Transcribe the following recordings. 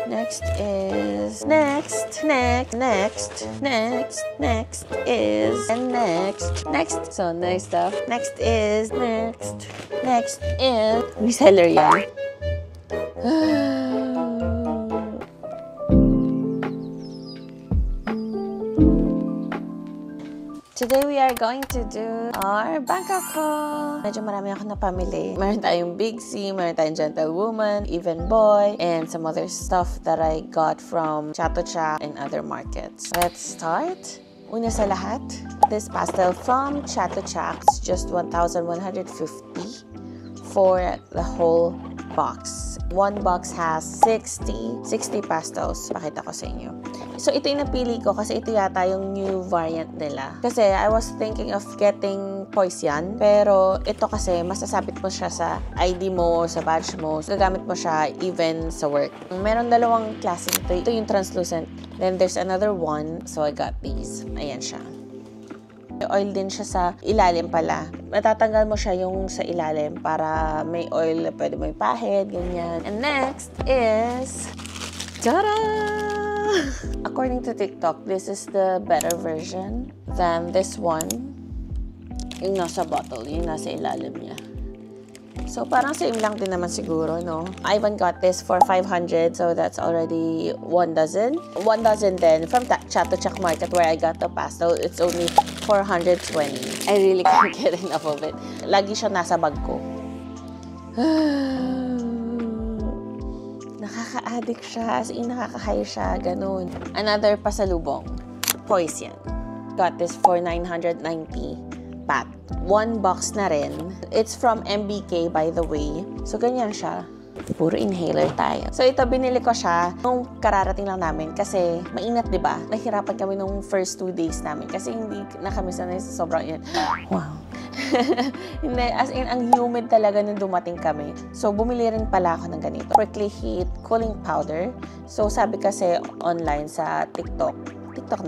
Next is next is and next. So nice stuff. Next is reseller yan. Today we are going to do our Bangkok haul. Medyo marami ako napamili. Meron tayong Big C, meron tayong Gentlewoman, Even Boy, and some other stuff that I got from Chatuchak and other markets. Let's start. Una sa lahat, this pastel from Chatuchak is just 1,150 for the whole box. One box has 60 pastels. Pakita ko sa inyo. So, ito yung napili ko kasi ito yata yung new variant nila. Kasi I was thinking of getting Poisian. Pero ito kasi masasabit mo siya sa ID mo, sa badge mo. Gagamit mo siya even sa work. Meron dalawang klase nito. Ito yung translucent. Then there's another one. So, I got these. Ayan siya. Oil din siya sa ilalim pala. Matatanggal mo siya yung sa ilalim para may oil na pwede mo ipahid, ganyan. And next is... Ta-da! According to TikTok, this is the better version than this one. Yung nasa bottle, yung nasa ilalim niya. So, parang same lang din naman siguro, no? Ivan got this for 500, so that's already 1 dozen. 1 dozen then from Chatuchak Market where I got the pastel, it's only 420. I really can't get enough of it. Lagi siya nasa bag ko. Nakaka-addict siya, as in nakaka-high siya, ganun. Another pasalubong, Poisian. Got this for 990 baht. One box na rin. It's from MBK, by the way. So, ganyan siya. Puro inhaler tayo. So, ito, binili ko siya nung kararating lang namin kasi mainit, diba? Nahirapan kami nung first 2 days namin kasi hindi na kami sanay sa sobrang init. Wow. Hindi, as in, ang humid talaga nung dumating kami. So, bumili rin pala ako ng ganito. Prickly Heat Cooling Powder. So, sabi kasi online sa TikTok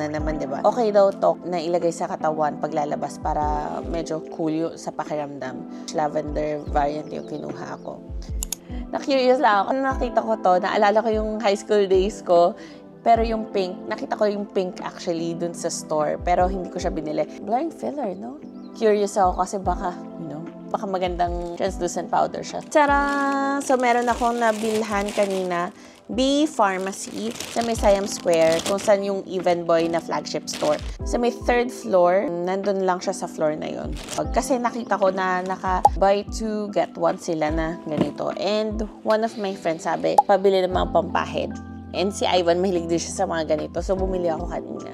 na naman, di ba? Okay daw to na ilagay sa katawan paglalabas para medyo cool sa pakiramdam. Lavender variant yung kinuha ko. Na-curious lang ako. Nakita ko to, naalala ko yung high school days ko. Pero yung pink, nakita ko yung pink actually dun sa store. Pero hindi ko siya binili. Blurring filler, no? Curious ako kasi baka, baka magandang translucent powder siya. Tara! So, meron akong nabilhan kanina. B Pharmacy sa may Siam Square, kung saan yung Even Boy na flagship store. Sa may 3rd floor, nandun lang siya sa floor na yon. Kasi nakita ko na naka buy 2 get 1 sila na ganito. And one of my friends sabi, pabili ng mga pampahid. And si Ivan, mahilig din siya sa mga ganito. So, bumili ako kanina.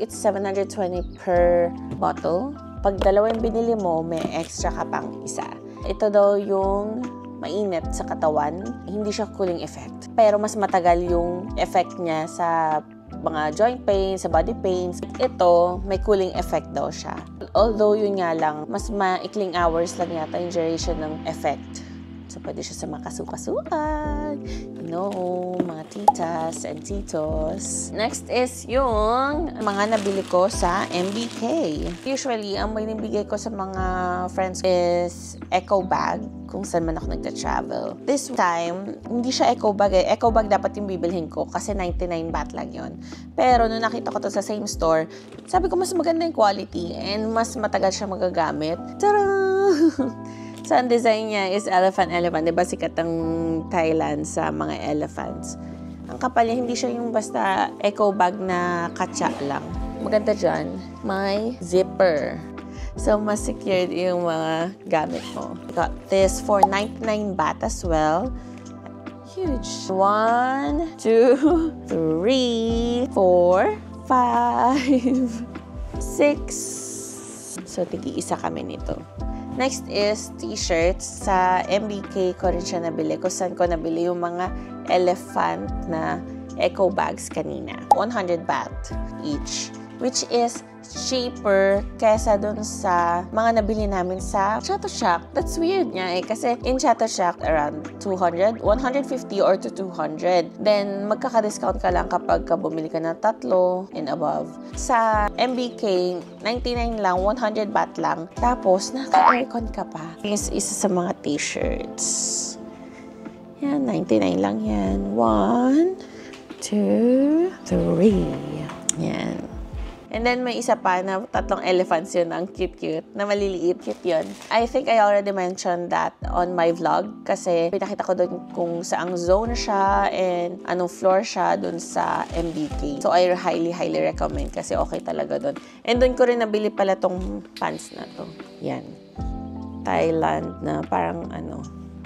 It's 720 per bottle. Pag dalawa yung binili mo, may extra ka pang isa. Ito daw yung mainit sa katawan, hindi siya cooling effect. Pero mas matagal yung effect niya sa mga joint pain, sa body pains. Ito, may cooling effect daw siya. Although yun nga lang, mas maikling hours lang yata yung duration ng effect. So, pwede siya sa mga kasuka-sukan. Mga titas and titos. Next is yung mga nabili ko sa MBK. Usually, ang binibigay ko sa mga friends is eco bag, kung saan man ako nagta-travel. This time, hindi siya eco bag eh. Eco bag dapat yung bibilhin ko kasi 99 baht lang yun. Pero nung nakita ko to sa same store, sabi ko mas maganda yung quality and mas matagal siya magagamit. Tara! So, ang design niya is elephant. Diba sikat ang Thailand sa mga elephants? Ang kapal niya, hindi siya yung basta eco bag na katsa lang. Maganda dyan, may zipper. So, mas secured yung mga gamit mo. Got this for 99 baht as well. Huge. 1, 2, 3, 4, 5, 6. So, tigi-isa kami nito. Next is t-shirts. Sa MBK ko rin siya nabili. Kung saan ko nabili yung mga elephant na eco bags kanina. 100 baht each. Which is cheaper kesa dun sa mga nabili namin sa Chatuchak. That's weird nga eh. Kasi in Chatuchak, around 200, 150 or to 200. Then, magkaka-discount ka lang kapag bumili ka ng 3 and above. Sa MBK, 99 lang, 100 baht lang. Tapos, naka-aircon ka pa. Is isa sa mga t-shirts. Yan, 99 lang yan. 1, 2, 3. Yan. And then, may isa pa na tatlong elephants yun. Ang cute-cute. Na maliliit. Cute yun. I think I already mentioned that on my vlog. Kasi pinakita ko doon kung saang zone siya and anong floor siya doon sa MBK. So, I highly recommend kasi okay talaga doon. And doon ko rin nabili pala tong pants na to. Yan. Thailand na parang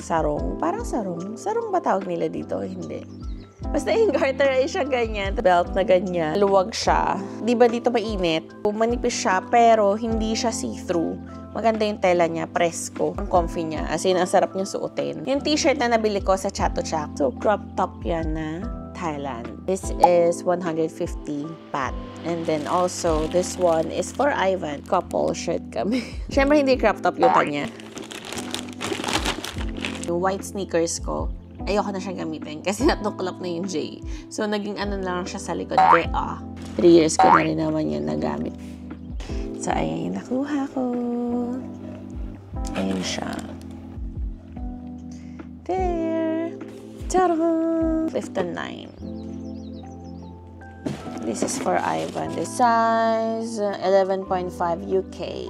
sarong. Parang sarong. Sarong ba tawag nila dito? Hindi. Basta yung garter ay siya ganyan. Belt na ganyan. Luwag siya. Di ba dito mainit? Manipis siya pero hindi siya see-through. Maganda yung tela niya. Presko. Ang comfy niya. As in, ang sarap niya suotin. Yung t-shirt na nabili ko sa Chatuchak. So, crop top yan na Thailand. This is 150 baht. And then also, this one is for Ivan. Couple shirt kami. Siyempre, hindi crop top yung kanya. Yung white sneakers ko, ayoko na siyang gamitin kasi natuklap na yung J. So, naging lang siya sa likod. 3 years ko na rin naman yun nagamit. So, ayan yung nakuha ko. Ayan siya. There. Ta-da! Clifton 9. This is for Ivan. The size, 11.5 UK.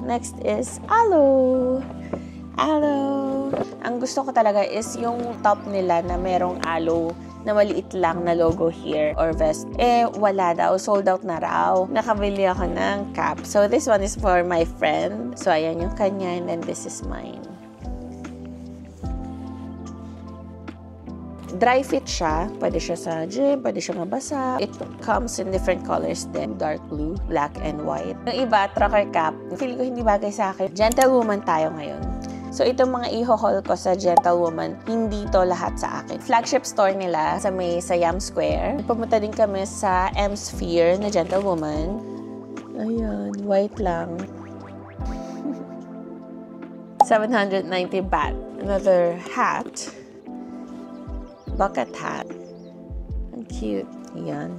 Next is Alo. Alo. Ang gusto ko talaga is yung top nila na merong aloe na maliit lang na logo here or vest. Wala daw. Sold out na raw. Nakabili ako ng cap. So, this one is for my friend. So, ayan yung kanya and then this is mine. Dry fit siya. Pwede siya sa gym. Pwede siya mabasa. It comes in different colors din. Dark blue, black, and white. Yung iba, trucker cap. Feel ko hindi bagay sa akin. Gentlewoman tayo ngayon. So, itong mga i-haul ko sa Gentlewoman, hindi to lahat sa akin. Flagship store nila sa Siam Square. Pumunta din kami sa M-Sphere na Gentlewoman. Ayan, white lang. 790 baht. Another hat. Bucket hat. Ang cute. Ayan.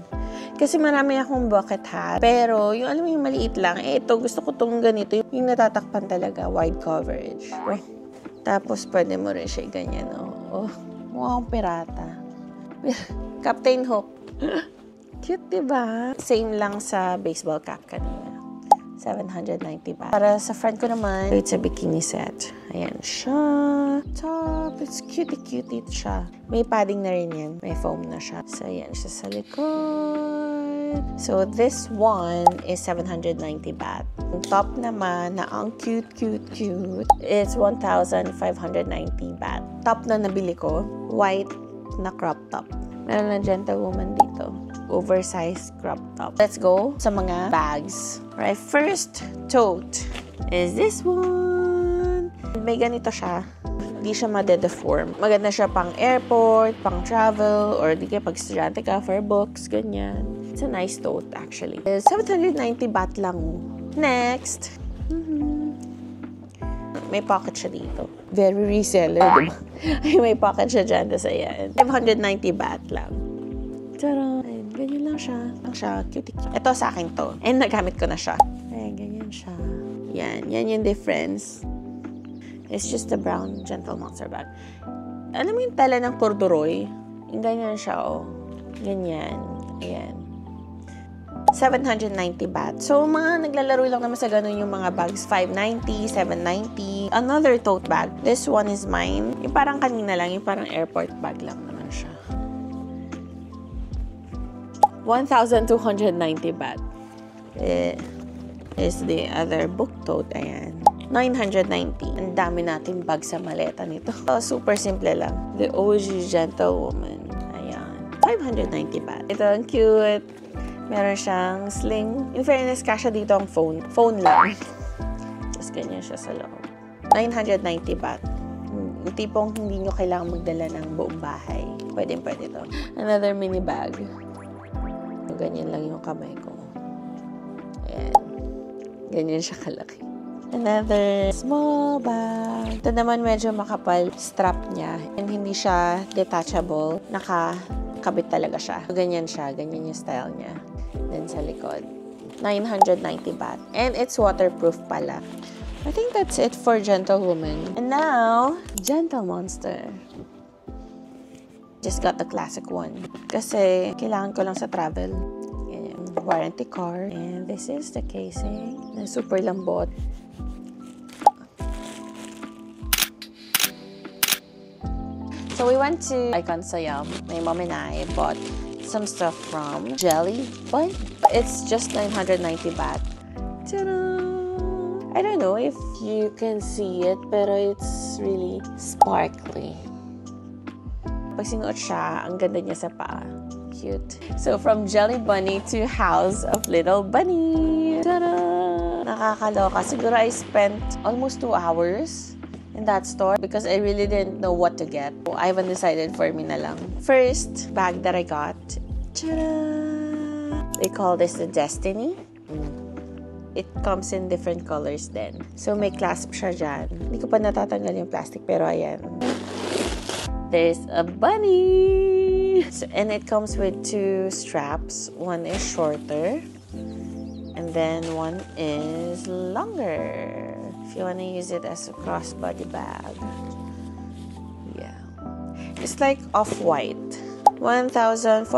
Kasi marami akong bucket hat. Pero, yung alam mo yung maliit lang, ito, gusto ko tong ganito. Yung natatakpan talaga, wide coverage. Oh. Tapos, pwede mo rin siya ganyan, oh. Mukhang pirata. Captain Hook. Cute, diba? Same lang sa baseball cap kanina. 790 baht. Para sa friend ko naman, it's a bikini set. Ayan siya. Top. It's cutie-cutie siya. May padding na rin yan. May foam na siya. So, ayan siya sa likod. So, this one is 790 baht. Yung top naman na ang cute. It's 1,590 baht. Top na nabili ko, white na crop top. Meron na Gentlewoman dito. Oversized crop top. Let's go sa mga bags. Right, first tote is this one. May ganito siya. Hindi siya ma-deform. Maganda siya pang airport, pang travel, or di kaya pag estudyante ka for books, ganyan. It's a nice tote actually. 790 baht lang. Next. May pocket siya dito. Very reseller, diba? May pocket siya dyan. Tapos ayan. 590 baht lang. Tara! Ayan, ganyan lang siya. Ang siya, cutie. Ito sa akin to. And nagamit ko na siya. Ayan, ganyan siya. Yan. Yan yung difference. It's just a brown Gentle Monster bag. Alam mo yung tela ng corduroy? Yung ganyan siya, oh. Ganyan. Ayan. 790 baht. So, mga naglalaro lang naman sa ganun yung mga bags. 590, 790. Another tote bag. This one is mine. Yung parang kanina lang. Yung parang airport bag lang naman siya. 1,290 baht. Is the other book tote. Ayan. 990. Ang dami nating bag sa maleta nito. Super simple lang. The OG Gentlewoman. Ayan. 590 baht. Ito, ang cute. Meron siyang sling. In fairness, kasha dito ang phone. Phone lang. Tapos ganyan siya sa loob. 990 baht. Yung tipong hindi nyo kailangan magdala ng buong bahay. Pwede to. Another mini bag. Ganyan lang yung kamay ko. Ayan. Ganyan siya kalaki. Another small bag. Ito naman medyo makapal strap niya. And hindi siya detachable. Nakakabit talaga siya. Ganyan siya. Ganyan yung style niya. Then sa likod. 990 baht. And it's waterproof pala. I think that's it for Gentlewoman. And now, Gentle Monster. Just got the classic one. Kasi kailangan ko lang sa travel. Yan, warranty card. And this is the casing. Na super lambot. So we went to Icon Siam. My mom and I bought some stuff from Jelly Bunny. It's just 990 baht. Ta-da! I don't know if you can see it, pero it's really sparkly. Pag sinuot siya, ang ganda niya sa paa. Cute. So from Jelly Bunny to House of Little Bunny. Ta-da! Nakakaloka. Siguro I spent almost 2 hours in that store because I really didn't know what to get. So Ivan decided for me na lang. First bag that I got. Ta-da! They call this the Destiny. It comes in different colors then. So may clasp siya dyan. Hindi ko pa natatanggal yung plastic pero ayan. There's a bunny! So, and it comes with 2 straps. One is shorter. And then one is longer. If you want to use it as a crossbody bag. Yeah. It's like off-white. 1,490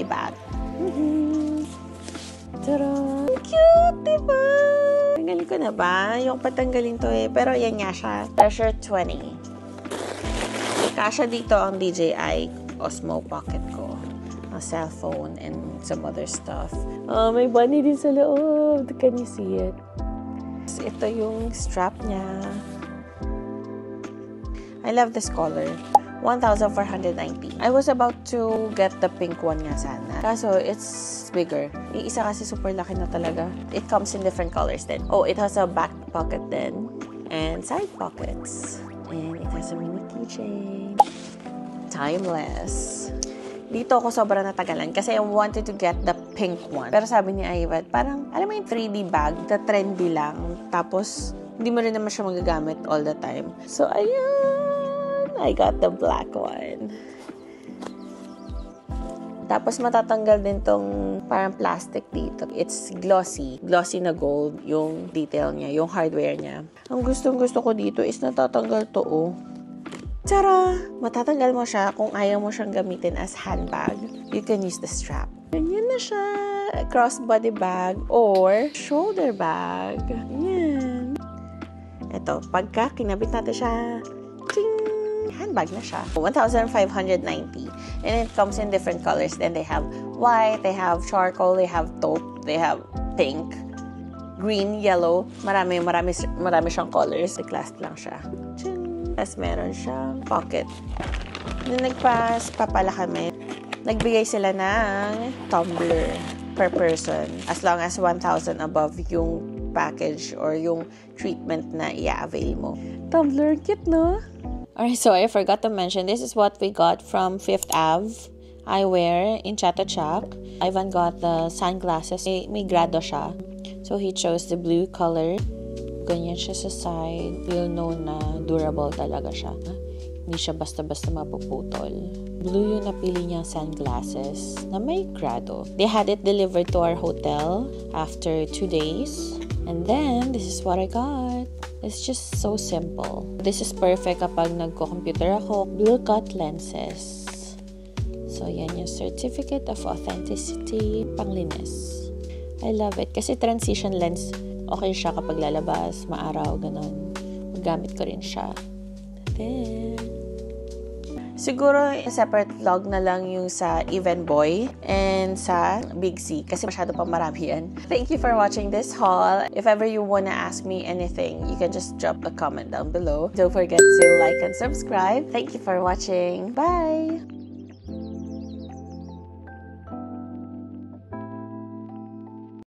baht. Ta-da! Cute, diba? Tanggalin ko na ba? Yung patanggalin to eh. Pero yan nga siya. Treasure 20. Kasha dito ang DJI Osmo Pocket ko. A cellphone and some other stuff. Oh, may bunny din sa loob. Can you see it? Ito yung strap niya. I love this color. 1,490. I was about to get the pink one nga sana. Kaso, it's bigger. Yung isa kasi super laki na talaga. It comes in different colors then. Oh, it has a back pocket then. And side pockets. And it has a mini keychain. Timeless. Dito ako sobrang natagalan kasi I wanted to get the pink one. Pero sabi ni Ivan, parang, alam mo yung 3D bag, the trendy lang. Tapos, hindi mo rin naman siya magagamit all the time. So, ayan! I got the black one. Tapos, matatanggal din tong parang plastic dito. It's glossy. Glossy na gold yung detail niya, yung hardware niya. Ang gustong-gusto ko dito is natatanggal to, oh. Tara! Matatanggal mo siya kung ayaw mo siyang gamitin as handbag. You can use the strap. Ganyan na siya. Crossbody bag or shoulder bag. Yan. Ito, pagka kinabit natin siya, ting! Handbag na siya. 1,590. And it comes in different colors. Then they have white, they have charcoal, they have taupe, they have pink, green, yellow. Marami siyang colors. Clasp lang siya. Ching! Tapos meron siyang pocket. Nung papala kami, nagbigay sila ng tumbler per person. As long as 1,000 above yung package or yung treatment na i-avail mo. Tumbler, cute, no? Alright, so I forgot to mention, this is what we got from Fifth Ave Eyewear in Chatuchak. Ivan got the sunglasses. May grado siya. So he chose the blue color. Ganyan siya sa side. You'll know na durable talaga siya. Hindi siya basta-basta mapuputol. Blue yung napili niyang sunglasses na may grado. They had it delivered to our hotel after 2 days. And then, this is what I got. It's just so simple. This is perfect kapag nagko-computer ako. Blue cut lenses. So, yan yung certificate of authenticity. Panglinis. I love it. Kasi transition lens, okay siya kapag lalabas, maaraw, ganun. Magamit ko rin siya. Then, siguro, separate vlog na lang yung sa Even Boy and sa Big C kasi masyado pa marami yan. Thank you for watching this haul. If ever you wanna ask me anything, you can just drop a comment down below. Don't forget to like and subscribe. Thank you for watching. Bye!